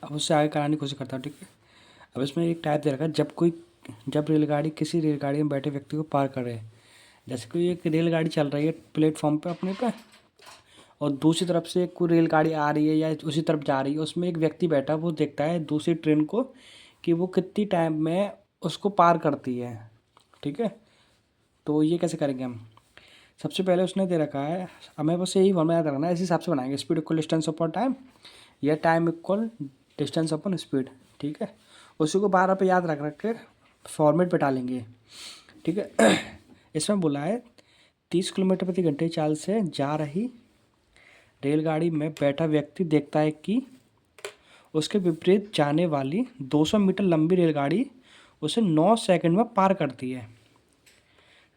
अब उससे आगे कराने की कोशिश करता हूँ, ठीक है। अब इसमें एक टाइप दे रखा है, जब रेलगाड़ी किसी रेलगाड़ी में बैठे व्यक्ति को पार करे। जैसे कोई एक रेलगाड़ी चल रही है प्लेटफॉर्म पे अपने पे, और दूसरी तरफ से कोई रेलगाड़ी आ रही है या उसी तरफ जा रही है, उसमें एक व्यक्ति बैठा, वो देखता है दूसरी ट्रेन को कि वो कितनी टाइम में उसको पार करती है, ठीक है। तो ये कैसे करेंगे हम? सबसे पहले उसने दे रखा है, हमें बस यही फॉर्मूला याद रखना है, इस हिसाब से बनाएंगे, speed equal distance upon time या time equal distance upon speed, ठीक है। उसी को 12 पे याद रख के फॉर्मेट पे डालेंगे, ठीक है। इसमें बोला है 30 किलोमीटर प्रति घंटे चाल से जा रही रेलगाड़ी में बैठा व्यक्ति देखता है कि उसके विपरीत जाने वाली 200 मीटर लंबी रेलगाड़ी उसे 9 सेकंड में पार करती है,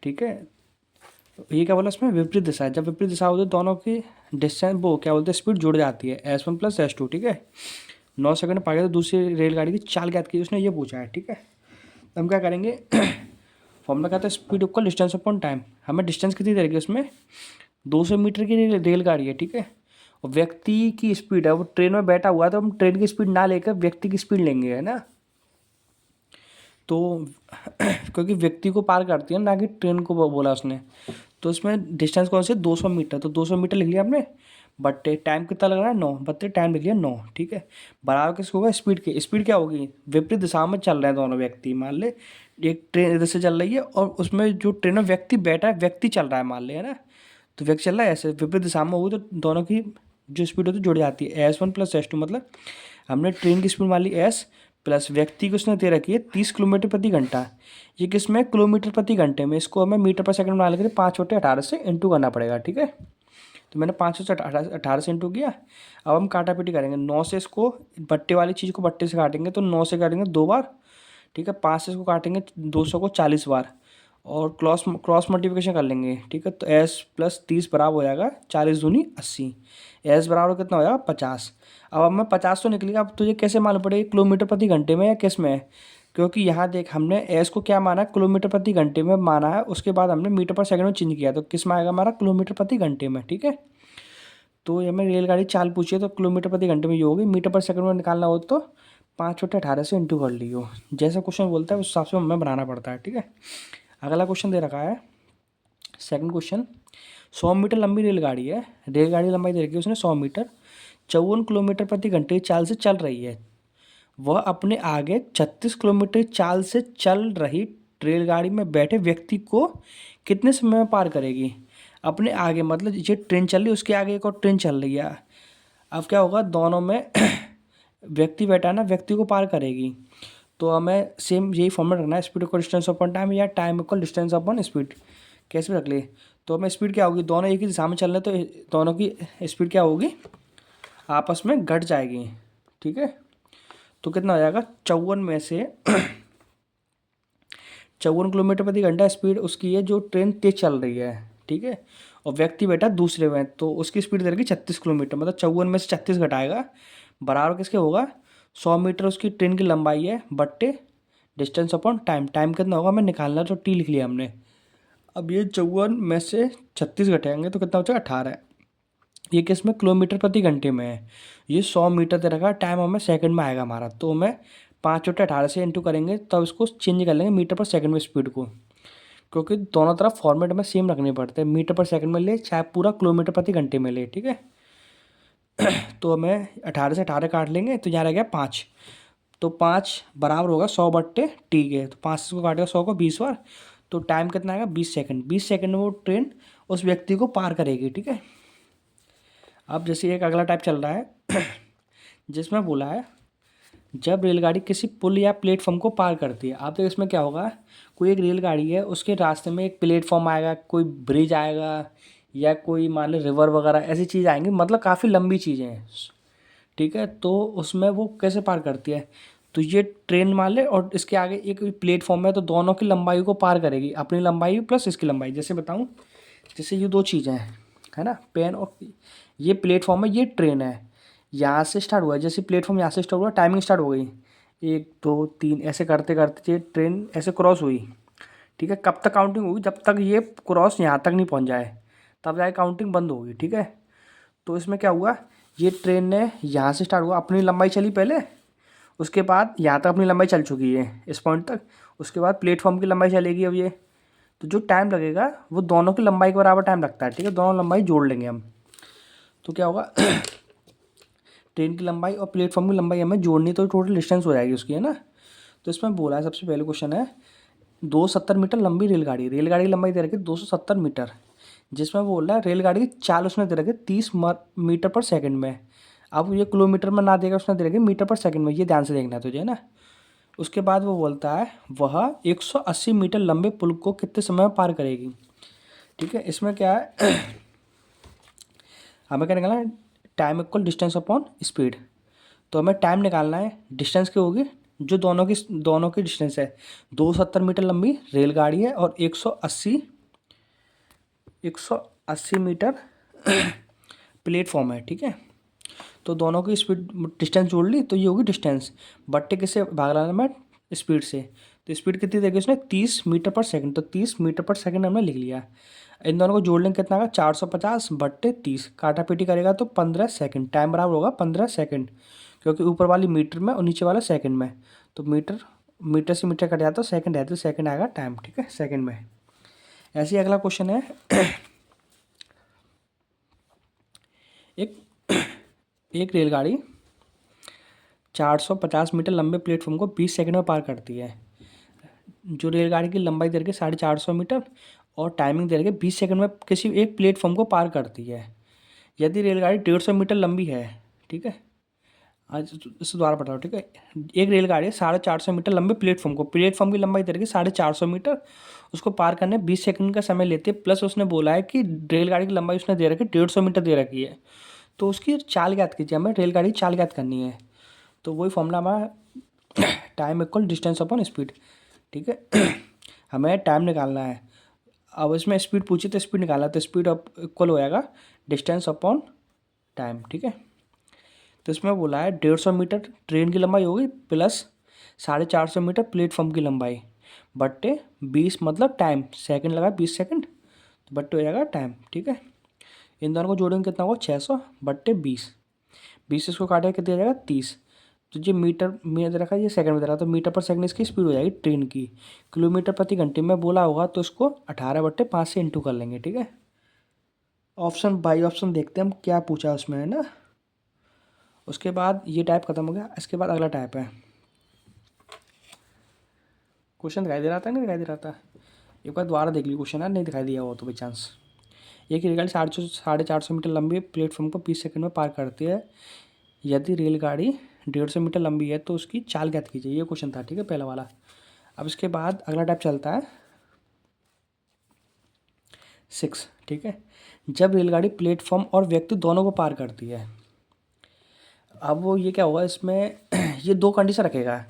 ठीक है। ये क्या बोला इसमें, विपरीत दिशा है। जब विपरीत दिशा होती है दोनों की डिस्टेंस वो क्या बोलते हैं, स्पीड जुड़ जाती है, S1 प्लस S2, ठीक है। 9 सेकंड पा गया तो दूसरी रेलगाड़ी की चाल ज्ञात की, उसने ये पूछा है, ठीक है। हम क्या करेंगे, फॉर्मूला कहता है speed equal distance upon time. हमें डिस्टेंस कितनी देगी उसमें, 200 मीटर की रेलगाड़ी है, ठीक है। और व्यक्ति की स्पीड है, वो ट्रेन में बैठा हुआ है, तो हम ट्रेन की स्पीड ना लेकर व्यक्ति की स्पीड लेंगे, है ना। तो क्योंकि व्यक्ति को पार करती है ना कि ट्रेन को, बोला उसने, तो इसमें डिस्टेंस कौन सी है, 200 मीटर। तो 200 मीटर लिख लिया हमने, बट टाइम कितना लग रहा है, 9, बट टाइम लिख लिया 9, ठीक है। बराबर किसको होगा, स्पीड के। स्पीड क्या होगी, विपरीत दिशा में चल रहे हैं दोनों व्यक्ति, मान ले एक ट्रेन इधर से चल रही है और उसमें जो ट्रेन में व्यक्ति बैठा है, व्यक्ति चल रहा है मान ले, है ना। तो व्यक्ति चल रहा है ऐसे, विपरीत दिशा में होगी तो दोनों की जो स्पीड होती है जुड़ जाती है, S1 प्लस S2। मतलब हमने ट्रेन की स्पीड मान ली S, प्लस व्यक्ति की उसने दे रखी है 30 किलोमीटर प्रति घंटा। ये किस में, किलोमीटर प्रति घंटे में। इसको हमें मीटर पर सेकंड बना लेकर 5/18 से इंटू करना पड़ेगा, ठीक है। तो मैंने 5/18 से इंटू किया। अब हम काटापीटी करेंगे, 9 से इसको बट्टे वाली चीज़ को बट्टे से काटेंगे तो 9 से काटेंगे 2 बार, ठीक है। 5 से इसको काटेंगे 200 को 40 बार, और क्रॉस मल्टीप्लिकेशन कर लेंगे, ठीक है। तो S प्लस 30 बराबर हो जाएगा 40 दूनी 80। S बराबर कितना हो जाएगा, 50। अब हमें 50 तो निकलेगा। अब तुझे कैसे मालूम पड़ेगा किलोमीटर प्रति घंटे में या किस में है, क्योंकि यहाँ देख हमने S को क्या माना है, किलोमीटर प्रति घंटे में माना है, उसके बाद हमने मीटर पर सेकंड में चेंज किया, तो किस में आएगा हमारा, किलोमीटर प्रति घंटे में, ठीक है। तो ये हमें रेलगाड़ी चाल पूछी है तो किलोमीटर प्रति घंटे में ये होगी, मीटर पर सेकंड में निकालना हो तो 5/18 से इंटू कर लियो। जैसा क्वेश्चन बोलता है उस हिसाब से हमें बनाना पड़ता है, ठीक है। अगला क्वेश्चन दे रखा है, सेकंड क्वेश्चन। 100 मीटर लंबी रेलगाड़ी है, रेलगाड़ी लंबाई दे रखी है उसने 100 मीटर, 54 किलोमीटर प्रति घंटे की चाल से चल रही है। वह अपने आगे 36 किलोमीटर की चाल से चल रही रेलगाड़ी में बैठे व्यक्ति को कितने समय में पार करेगी। अपने आगे मतलब ये ट्रेन चल रही है, उसके आगे एक और ट्रेन चल रही है। अब क्या होगा, दोनों में व्यक्ति बैठा है ना, व्यक्ति को पार करेगी। तो हमें सेम यही फॉर्मेट रखना है, speed equal distance upon time या time equal distance upon speed. कैसे भी रख ले। तो हमें स्पीड क्या होगी, दोनों एक ही दिशा में चल रहे तो दोनों की स्पीड क्या होगी, आपस में घट जाएगी, ठीक है। तो कितना हो जाएगा, 54 में से 54 किलोमीटर प्रति घंटा स्पीड उसकी है जो ट्रेन तेज चल रही है, ठीक है। और व्यक्ति बैठा दूसरे में, तो उसकी स्पीड रहेगी 36 किलोमीटर, मतलब 54 में से 36 घटाएगा, बराबर किसके होगा, 100 मीटर उसकी ट्रेन की लंबाई है बट्टे डिस्टेंस अपॉन टाइम। टाइम कितना होगा हमें निकालना, तो T लिख लिया हमने। अब ये 54 में से 36 घटाएंगे तो कितना हो जाएगा, 18। ये किस में, किलोमीटर प्रति घंटे में है। ये 100 मीटर दे रखा है, टाइम हमें सेकंड में आएगा हमारा, तो हमें 5/18 से इंटू करेंगे तब इसको चेंज कर लेंगे मीटर पर सेकंड में स्पीड को, क्योंकि दोनों तरफ फॉर्मेट में सेम रखने पड़ते हैं, मीटर पर सेकंड में ले चाहे पूरा किलोमीटर प्रति घंटे में ले, ठीक है। तो हमें 18 से 18 काट लेंगे तो यहाँ रह गया 5। तो 5 बराबर होगा 100/T के, तो 5 को काटेगा 100 को 20 बार, तो टाइम कितना आएगा, 20 सेकंड। 20 सेकंड में वो ट्रेन उस व्यक्ति को पार करेगी, ठीक है। अब जैसे एक अगला टाइप चल रहा है जिसमें बोला है जब रेलगाड़ी किसी पुल या प्लेटफॉर्म को पार करती है। आप देखो इसमें क्या होगा, कोई एक रेलगाड़ी है, उसके रास्ते में एक प्लेटफॉर्म आएगा, कोई ब्रिज आएगा, या कोई मान लो रिवर वगैरह ऐसी चीज़ आएंगी, मतलब काफ़ी लंबी चीज़ें हैं, ठीक है। तो उसमें वो कैसे पार करती है, तो ये ट्रेन मान ले और इसके आगे एक प्लेटफॉर्म है, तो दोनों की लंबाई को पार करेगी, अपनी लंबाई प्लस इसकी लंबाई। जैसे बताऊँ, जैसे ये दो चीज़ें हैं, है ना, पेन और ये प्लेटफॉर्म है, ये ट्रेन है, यहाँ से स्टार्ट हुआ है, जैसे प्लेटफॉर्म यहाँ से स्टार्ट हुआ, टाइमिंग स्टार्ट हो गई, 1 2 3 ऐसे करते करते ये ट्रेन ऐसे क्रॉस हुई, ठीक है। कब तक काउंटिंग होगी, जब तक ये क्रॉस यहाँ तक नहीं पहुँच जाए तब जाके काउंटिंग बंद होगी, ठीक है। तो इसमें क्या हुआ, ये ट्रेन ने यहाँ से स्टार्ट हुआ, अपनी लंबाई चली पहले, उसके बाद यहाँ तक अपनी लंबाई चल चुकी है इस पॉइंट तक। उसके बाद प्लेटफॉर्म की लंबाई चलेगी अब ये, तो जो टाइम लगेगा वो दोनों की लंबाई के बराबर टाइम लगता है, ठीक है। दोनों लंबाई जोड़ लेंगे हम, तो क्या होगा ट्रेन की लंबाई और प्लेटफॉर्म की लंबाई हमें जोड़नी, तो टोटल डिस्टेंस हो जाएगी उसकी, है ना। तो इसमें बोला है सबसे पहले क्वेश्चन है 270 मीटर लंबी रेलगाड़ी, रेलगाड़ी की लंबाई दे रखी है 270 मीटर, जिसमें बोल रहा है रेलगाड़ी की चाल उसने दे रखी है 30 मीटर पर सेकंड में। अब ये किलोमीटर में ना देगा, उसने दे रखी है मीटर पर सेकंड में, ये ध्यान से देखना है तुझे, है ना। उसके बाद वो बोलता है वह 180 मीटर लंबे पुल को कितने समय में पार करेगी, ठीक है। इसमें क्या है हमें क्या निकालना है, time equal distance upon speed. तो हमें टाइम निकालना है, डिस्टेंस क्या होगी, जो दोनों की डिस्टेंस है। 270 मीटर लंबी रेलगाड़ी है और 180 मीटर प्लेटफॉर्म है, ठीक है। तो दोनों की स्पीड डिस्टेंस जोड़ ली, तो ये होगी डिस्टेंस बट्टे किससे भाग लाना में, स्पीड से। तो स्पीड कितनी देगी उसने 30 मीटर पर सेकंड, तो 30 मीटर पर सेकंड हमने लिख लिया। इन दोनों को जोड़ लेंगे कितना आएगा 450 बट्टे 30, काटा पीटी करेगा तो 15 सेकंड, टाइम बराबर होगा 15 सेकंड, क्योंकि ऊपर वाली मीटर में और नीचे वाला सेकंड में। तो मीटर मीटर से मीटर कट जाता है, सेकंड है तो सेकंड आएगा टाइम, ठीक है, सेकंड में। ऐसे ही अगला क्वेश्चन है एक एक रेलगाड़ी 450 मीटर लंबे प्लेटफॉर्म को 20 सेकंड में पार करती है। जो रेलगाड़ी की लंबाई दे रखी है 450 मीटर और टाइमिंग दे रखी है 20 सेकंड में किसी एक प्लेटफॉर्म को पार करती है। यदि रेलगाड़ी 150 मीटर लंबी है, ठीक है, आज इससे दोबारा पढ़ रहा हूँ, ठीक है। एक रेलगाड़ी है 450 मीटर लंबे प्लेटफॉर्म की लंबाई दे रखी है 450 मीटर, उसको पार करने 20 सेकंड का समय लेती है, प्लस उसने बोला है कि रेलगाड़ी की लंबाई उसने दे रखी है 150 मीटर दे रखी है। तो उसकी चाल ज्ञात कीजिए, हमें रेलगाड़ी की चाल ज्ञात करनी है। तो वही फॉर्मूला हमारा time equal distance upon speed, ठीक है। हमें टाइम निकालना है, अब इसमें स्पीड पूछी तो स्पीड निकालना, तो स्पीड अप इक्वल हो जाएगा डिस्टेंस अपॉन टाइम, ठीक है। तो इसमें बोला है 150 मीटर ट्रेन की लंबाई होगी प्लस 450 मीटर प्लेटफॉर्म की लंबाई बट्टे 20, मतलब टाइम, सेकंड लगा 20 सेकंड, तो बट्टे हो जाएगा टाइम, ठीक है। इन दोनों को जोड़ेंगे कितना होगा 600 बट्टे 20, 20 इसको काटेगा कितना आ जाएगा 30। तो ये मीटर में दे रखा है, ये सेकंड में दे रखा, तो मीटर पर सेकंड इसकी स्पीड हो जाएगी ट्रेन की। किलोमीटर प्रति घंटे में बोला होगा तो इसको 18/5 से इंटू कर लेंगे, ठीक है। ऑप्शन बाई ऑप्शन देखते हैं हम क्या पूछा उसमें, है ना। उसके बाद ये टाइप खत्म हो गया, इसके बाद अगला टाइप है। क्वेश्चन दिखाई दे रहा था, नहीं दिखाई दे रहा था, एक बार दोबारा देख ली क्वेश्चन, है नहीं दिखाई दिया वो तो बाई चांस। एक रेलगाड़ी 450 मीटर लंबी प्लेटफॉर्म को 20 सेकंड में पार करती है। यदि रेलगाड़ी 150 मीटर लंबी है तो उसकी चाल ज्ञात कीजिए, ये क्वेश्चन था, ठीक है, पहला वाला। अब इसके बाद अगला टाइप चलता है 6, ठीक है। जब रेलगाड़ी प्लेटफॉर्म और व्यक्ति दोनों को पार करती है, अब वो ये क्या होगा इसमें ये दो कंडीशन रखेगा,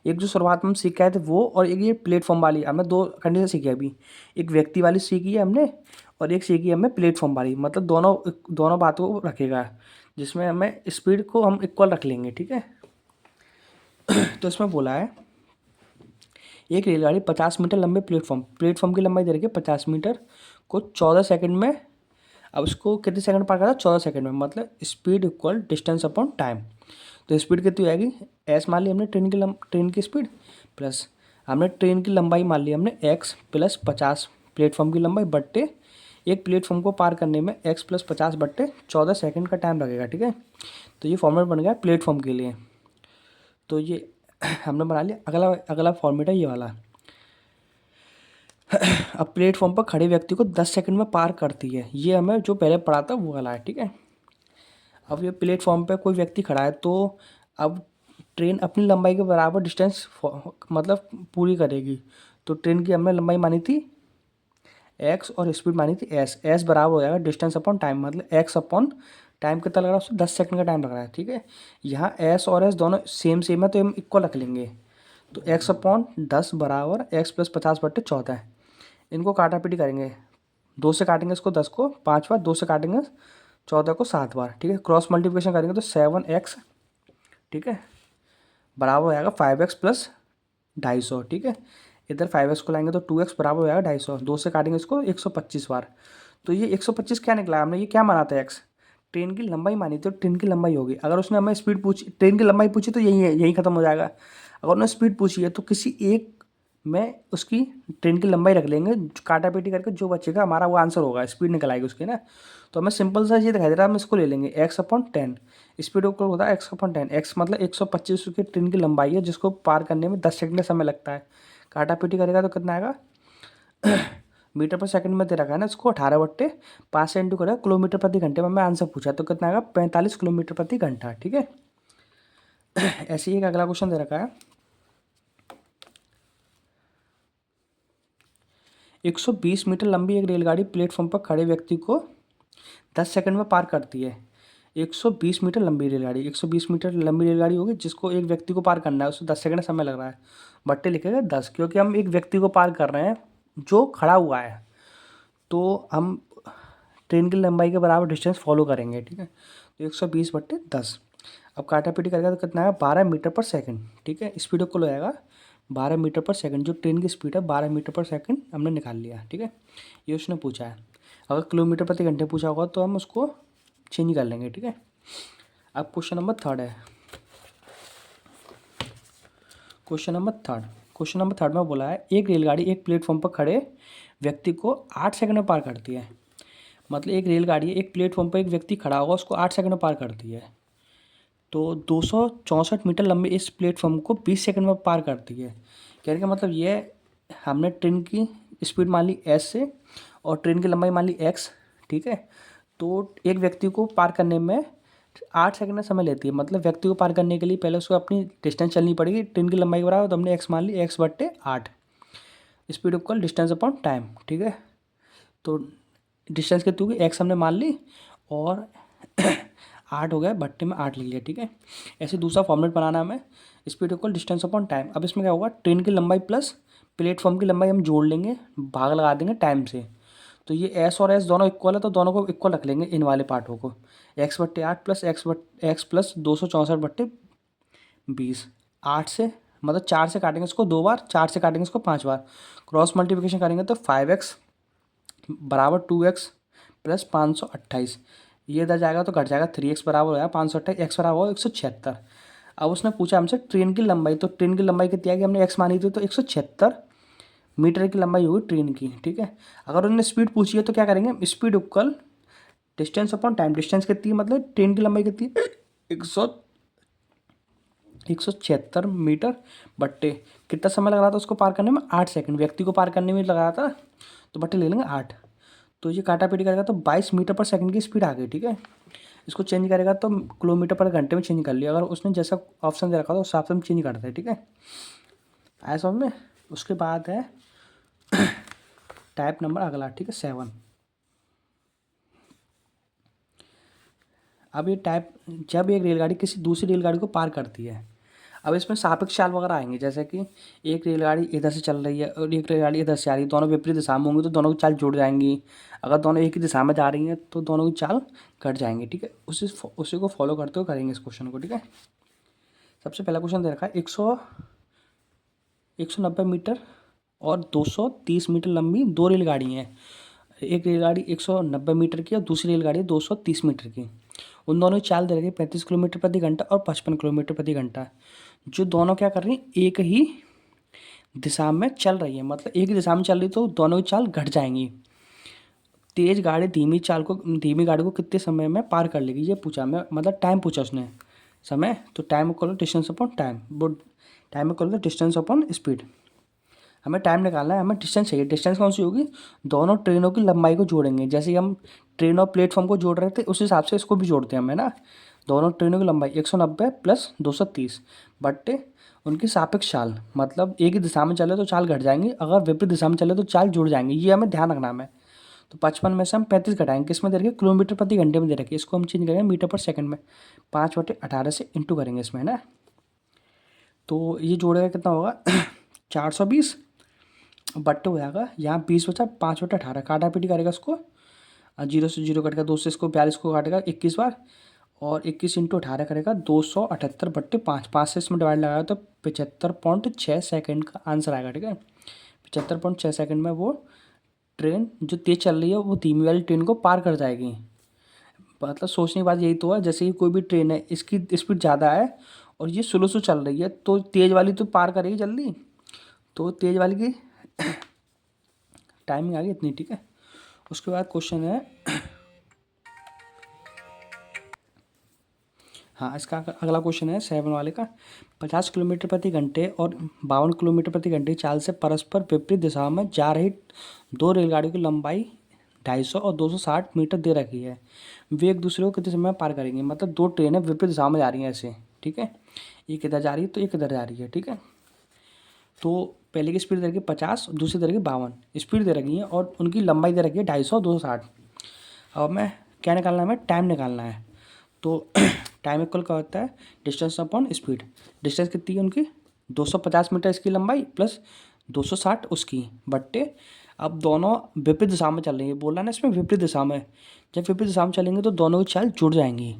एक जो शुरुआत में हम सीख के आए थे वो, और एक ये प्लेटफॉर्म वाली। हमने दो कंडीशन सीखी है अभी, एक व्यक्ति वाली सीखी है हमने और एक सीखी है हमने प्लेटफॉर्म वाली, मतलब दोनों बातों को रखेगा, जिसमें हमें स्पीड को हम इक्वल रख लेंगे, ठीक है। तो इसमें बोला है एक रेलगाड़ी 50 मीटर लंबे प्लेटफॉर्म की लंबाई दे रखी है 50 मीटर को 14 सेकंड में, अब इसको कितने सेकंड पार करता है 14 सेकंड में, मतलब speed equal distance upon time. तो स्पीड कितनी हो जाएगी, एस मान ली हमने ट्रेन की स्पीड, प्लस हमने ट्रेन की लंबाई मान ली हमने एक्स प्लस 50 प्लेटफॉर्म की लंबाई बट्टे एक प्लेटफॉर्म को पार करने में एक्स प्लस 50 बट्टे 14 सेकंड का टाइम लगेगा, ठीक है। तो ये फॉर्मूला बन गया प्लेटफॉर्म के लिए। तो ये हमने बना लिया। अगला अगला फॉर्मेट है ये वाला। अब प्लेटफॉर्म पर खड़े व्यक्ति को 10 सेकंड में पार करती है, ये हमें जो पहले पढ़ा था वो वाला है, ठीक है। अब ये प्लेटफॉर्म पे कोई व्यक्ति खड़ा है, तो अब ट्रेन अपनी लंबाई के बराबर डिस्टेंस मतलब पूरी करेगी। तो ट्रेन की हमने लंबाई मानी थी एक्स और स्पीड मानी थी एस, एस बराबर हो जाएगा डिस्टेंस अपॉन टाइम, मतलब एक्स अपॉन टाइम कितना लग रहा है उसको 10 सेकंड का टाइम लग रहा है, ठीक है। यहाँ एस और एस दोनों सेम है तो हम इक्वल रख लेंगे। तो एक्स अपॉन 10 बराबर एक्स प्लस 50 बट्टे 14, इनको काटा पीटी करेंगे, 2 से काटेंगे इसको 10 को 5 बार, 2 से काटेंगे 14 को 7 बार, ठीक है। क्रॉस मल्टीप्लिकेशन करेंगे तो 7x, ठीक है, बराबर हो जाएगा 5x प्लस 250, ठीक है। इधर 5x को लाएंगे तो 2x बराबर हो जाएगा 250, 2 से काटेंगे इसको 125 बार। तो ये 125 क्या निकला हमने, ये क्या माना था x, ट्रेन की लंबाई मानी तो ट्रेन की लंबाई होगी। अगर उसने हमें स्पीड पूछी, ट्रेन की लंबाई पूछी तो यही है, यही खत्म हो जाएगा। अगर उन्होंने स्पीड पूछी है तो किसी एक में उसकी ट्रेन की लंबाई रख लेंगे, काटा पीटी करके जो बचेगा हमारा वो आंसर होगा, स्पीड निकल आएगी उसकी ना। तो हमें सिंपल सा ये दिखाई दे रहा है, हम इसको ले लेंगे x/10। स्पीड को होता है x/10, x मतलब 125 की ट्रेन की लंबाई है जिसको पार करने में 10 सेकंड का समय लगता है। काटा पीटी करेगा तो कितना आएगा मीटर पर सेकंड में दे रखा है ना इसको, 18/5 से इंटू करेगा किलोमीटर प्रति घंटे में। हमें आंसर पूछा तो कितना आएगा 45 किलोमीटर प्रति घंटा। ठीक है। ऐसे ही एक अगला क्वेश्चन दे रखा है, 120 मीटर लंबी एक रेलगाड़ी प्लेटफॉर्म पर खड़े व्यक्ति को 10 सेकंड में पार करती है। 120 मीटर लंबी रेलगाड़ी, 120 मीटर लंबी रेलगाड़ी होगी जिसको एक व्यक्ति को पार करना है, उसको 10 सेकंड समय लग रहा है। बट्टे लिखेगा 10, क्योंकि हम एक व्यक्ति को पार कर रहे हैं जो खड़ा हुआ है, तो हम ट्रेन की लंबाई के बराबर डिस्टेंस फॉलो करेंगे। ठीक है। तो 120/10। अब काटा पीटी करेगा तो कितना आएगा 12 मीटर पर सेकंड। ठीक है। स्पीड को हो जाएगा 12 मीटर पर सेकंड, जो ट्रेन की स्पीड है 12 मीटर पर सेकंड हमने निकाल लिया। ठीक है। ये उसने पूछा है। अगर किलोमीटर प्रति घंटे पूछा होगा तो हम उसको चेंज कर लेंगे। ठीक है। अब क्वेश्चन नंबर थर्ड है, क्वेश्चन नंबर थर्ड में बोला है एक रेलगाड़ी एक प्लेटफॉर्म पर खड़े व्यक्ति को 8 सेकंड में पार करती है। मतलब एक रेलगाड़ी एक प्लेटफॉर्म पर एक व्यक्ति खड़ा होगा, उसको 8 सेकंड में पार करती है। तो 264 मीटर लंबे इस प्लेटफॉर्म को 20 सेकंड में पार करती है। कहने का मतलब ये, हमने ट्रेन की स्पीड मान ली s से और ट्रेन की लंबाई मान ली x। ठीक है। तो एक व्यक्ति को पार करने में 8 सेकंड का समय लेती है। मतलब व्यक्ति को पार करने के लिए पहले उसको अपनी डिस्टेंस चलनी पड़ेगी ट्रेन की लंबाई के बराबर, तो हमने x मान ली, x/8। Speed equal distance upon time. ठीक है। तो डिस्टेंस कितनी होगी, x हमने मान ली और 8 हो गया, भट्टे में 8 लिख लिया। ठीक है। ऐसे दूसरा फॉर्मेट बनाना हमें, speed equal distance upon time. अब इसमें क्या होगा, ट्रेन की लंबाई प्लस प्लेटफॉर्म की लंबाई हम जोड़ लेंगे, भाग लगा देंगे टाइम से। तो ये एस और एस दोनों इक्वल है, तो दोनों को इक्वल रख लेंगे इन वाले पार्टों को। x/8 plus x plus 264/20। 8 से मतलब 4 से काटेंगे इसको 2 बार, 4 से काटेंगे इसको 5 बार, क्रॉस मल्टीप्लिकेशन करेंगे तो 5x बराबर 2x प्लस 528। ये इधर जाएगा तो घट जाएगा, 3x बराबर हो जाएगा 528, x बराबर हो 176। अब उसने पूछा हमसे ट्रेन की लंबाई, तो ट्रेन की लंबाई कितनी आएगी, हमने x मानी थी तो 176 मीटर की लंबाई होगी ट्रेन की। ठीक है। अगर उन्होंने स्पीड पूछी है तो क्या करेंगे, speed equal distance upon time. Distance कितनी है, मतलब ट्रेन की लंबाई कितनी है 176 मीटर, बट्टे कितना समय लग रहा था उसको पार करने में 8 सेकंड, व्यक्ति को पार करने में लग रहा था, तो बट्टे ले लेंगे 8। तो ये काटा पीटी करेगा तो 22 मीटर पर सेकंड की स्पीड आ गई। ठीक है। इसको चेंज करेगा तो किलोमीटर पर घंटे में चेंज कर लिया। अगर उसने जैसा ऑप्शन दे रखा था उस हिसाब से हम चेंज करते हैं। ठीक है। आया समझ में। उसके बाद है टाइप नंबर अगला। ठीक है, 7। अब ये टाइप, जब एक रेलगाड़ी किसी दूसरी रेलगाड़ी को पार करती है। अब इसमें सापेक्ष चाल वगैरह आएंगे, जैसे कि एक रेलगाड़ी इधर से चल रही है और एक रेलगाड़ी इधर से आ रही है, दोनों विपरीत दिशा में होंगी तो दोनों की चाल जुड़ जाएंगी। अगर दोनों एक ही दिशा में जा रही हैं तो दोनों की चाल कट जाएंगी। ठीक है। उसी को फॉलो करते हुए करेंगे इस क्वेश्चन को। ठीक है। सबसे पहला क्वेश्चन दे रखा है 190 मीटर और 230 मीटर लंबी दो रेलगाड़ी हैं। एक रेलगाड़ी 190 मीटर की और दूसरी रेलगाड़ी 230 मीटर की। उन दोनों की चाल दे रखी है 35 किलोमीटर प्रति घंटा और 55 किलोमीटर प्रति घंटा। जो दोनों क्या कर रही हैं, एक ही दिशा में चल रही है। मतलब एक ही दिशा में चल रही तो दोनों की चाल घट जाएंगी। तेज गाड़ी धीमी गाड़ी को कितने समय में पार कर लेगी, ये पूछा मैं, मतलब टाइम पूछा उसने, समय। तो time equal distance upon time, वो time equal distance upon speed. हमें टाइम निकालना है, हमें डिस्टेंस चाहिए। डिस्टेंस कौन सी होगी, दोनों ट्रेनों की लंबाई को जोड़ेंगे। जैसे कि हम ट्रेन और प्लेटफॉर्म को जोड़ रहे थे उस हिसाब से इसको भी जोड़ते हैं हमें ना। दोनों ट्रेनों की लंबाई 190 प्लस 230 बट्टे उनकी सापेक्ष चाल, मतलब एक ही दिशा में चले तो चाल घट जाएंगी, अगर विपरीत दिशा में चले तो चाल जुड़ जाएंगी। ये हमें ध्यान रखना है। तो 55 में से हम 35 घटाएंगे, किसमें दे रखे, किलोमीटर प्रति घंटे में दे रखे। इसको हम चेंज करेंगे मीटर पर सेकंड में, 5/18 से इंटू करेंगे इसमें, है ना। तो ये जोड़ेगा कितना होगा 420 बट्टे हो जाएगा, यहाँ 20 बचा, 5/18 काटा पीटी करेगा इसको, 0 से 0 कटेगा, 2 से इसको 42 को काटेगा 21 बार, और 21 इंटू 18 करेगा 278/5। 5 से इसमें डिवाइड लगाया तो 75.6 सेकंड का आंसर आएगा। ठीक है। 75.6 सेकंड में वो ट्रेन जो तेज चल रही है वो धीमी वाली ट्रेन को पार कर जाएगी। मतलब सोचने की बात यही तो है, जैसे कि कोई भी ट्रेन है, इसकी स्पीड ज़्यादा है और ये स्लो स्लो चल रही है, तो तेज़ वाली तो पार करेगी जल्दी, तो तेज़ वाली की टाइमिंग आ गई इतनी, ठीक है। उसके बाद क्वेश्चन है, हाँ इसका अगला क्वेश्चन है 7 वाले का, 50 किलोमीटर प्रति घंटे और 52 किलोमीटर प्रति घंटे चाल से परस्पर विपरीत दिशा में जा रही दो रेलगाड़ियों की लंबाई 250 और 260 मीटर दे रखी है, वे एक दूसरे को कितने समय में पार करेंगे। मतलब दो ट्रेनें विपरीत दिशा में जा रही हैं ऐसे, ठीक है, एक इधर जा रही है तो एक इधर जा रही है, ठीक है। तो पहले की स्पीड दे रखी है 50, दूसरी दे रखी है 52, स्पीड दे रखी है और उनकी लंबाई दे रखी है 250 260। अब मैं क्या निकालना है, हमें टाइम निकालना है। तो टाइम इक्वल क्या होता है, डिस्टेंस अपॉन स्पीड। डिस्टेंस कितनी है उनकी 250 मीटर इसकी लंबाई प्लस 260 उसकी बट्टे, अब दोनों विपरीत दिशा में चल रही है, बोला ना इसमें विपरीत दिशा में, जब विपरीत दिशा में चलेंगे तो दोनों की चाल जुड़ जाएंगी।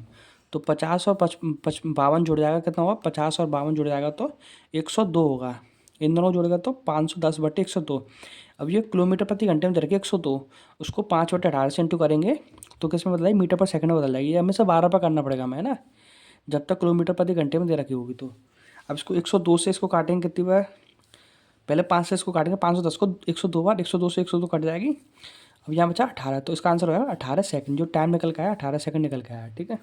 तो 50 और 52 जुड़ जाएगा, कितना होगा 50 और 52 जुड़ जाएगा तो 102 होगा, इन दोनों जुड़ेगा तो 510 बट्टे 102। अब ये किलोमीटर प्रति घंटे में दे रखी है 102, उसको 5/18 से इंटू करेंगे तो किस में बदल जाएगी, मीटर पर सेकंड में बदल जाएगी। ये हमेशा 12 पर करना पड़ेगा हमें, है ना, जब तक किलोमीटर प्रति घंटे में दे रखी होगी। तो अब इसको 102 से इसको काटेंगे कितनी बार, पहले 5 से इसको काटेंगे, 510 को 102 बार, 102 से 102 कट जाएगी। अब यहाँ बचा 18, तो इसका आंसर होगा 18 सेकंड, जो टाइम निकल के आया 18 सेकंड निकल के आया, ठीक है।